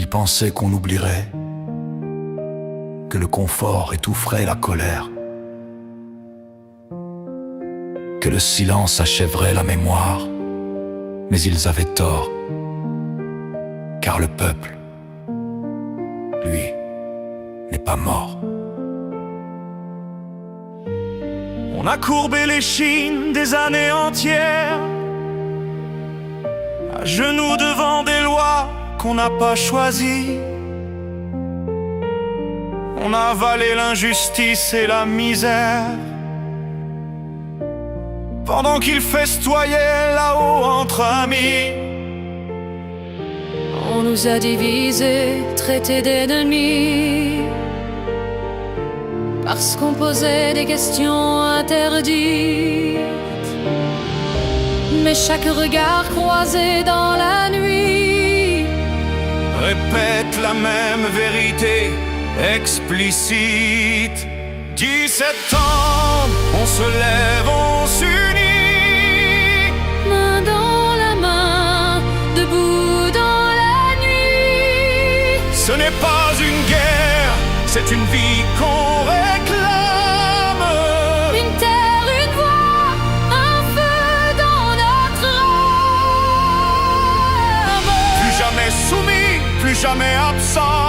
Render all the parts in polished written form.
Il pensait qu'on oublierait, que le confort étoufferait la colère, que le silence achèverait la mémoire. Mais ils avaient tort, car le peuple, lui, n'est pas mort. On a courbé l'échine des années entières, à genoux devant des lois qu'on n'a pas choisies. On a avalé l'injustice et la misère, pendant qu'ils festoyaient là-haut entre amis. On nous a divisés, traités d'ennemis, parce qu'on posait des questions interdites. Mais chaque regard croisé dans la nuit répète la même vérité explicite. 17 ans, on se lève, on s'unit, main dans la main, debout dans la nuit. Ce n'est pas une guerre, c'est une vie qu'on réclame. Une terre, une voix, un feu dans notre âme. Plus jamais soumis, plus jamais absent.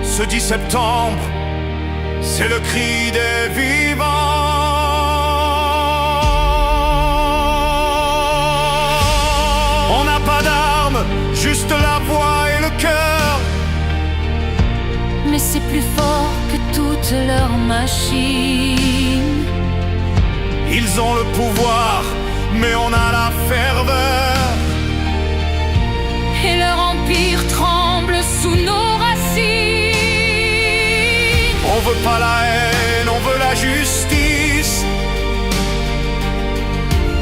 Ce 10 septembre, c'est le cri des vivants. On n'a pas d'armes, juste la voix et le cœur. Mais c'est plus fort que toutes leurs machines. Ils ont le pouvoir, mais on a la ferveur. Et leur empire tremble sous nos racines. On veut pas la haine, on veut la justice.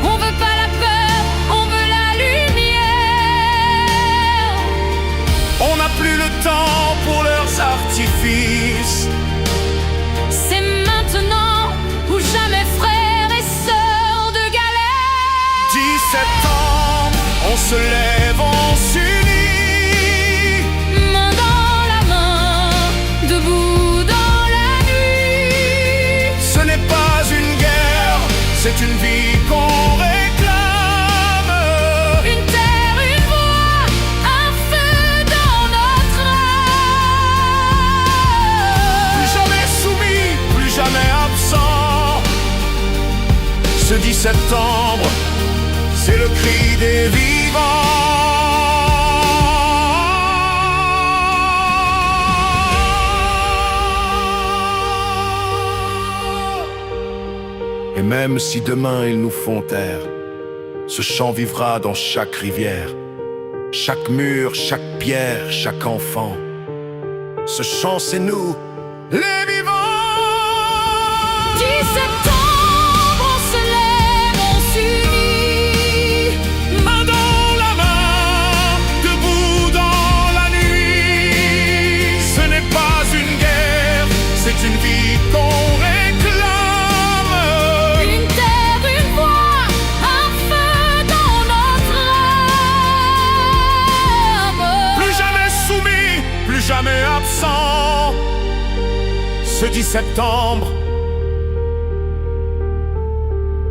On veut pas la peur, on veut la lumière. On n'a plus le temps pour leurs artifices. C'est maintenant ou jamais, frères et sœurs de galère. 10 septembre, on se lève, on s'unit, Main dans la main, debout dans la nuit. ce n'est pas une guerre, c'est une vie qu'on réclame. Une terre, une voix, un feu dans notre âme. Plus jamais soumis, plus jamais absent. Ce 10 septembre, c'est le cri des vivants. Et même si demain ils nous font taire, ce chant vivra dans chaque rivière, chaque mur, chaque pierre, chaque enfant. Ce chant, c'est nous, les vivants. 10 septembre, on se lève, on s'unit, Main dans la main, debout dans la nuit. Ce n'est pas une guerre, c'est une vie qu'on réclame. une terre, une voix, un feu dans notre âme. Plus jamais soumis, plus jamais absent. Ce 10 septembre,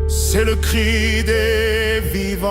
c'est le cri des vivants.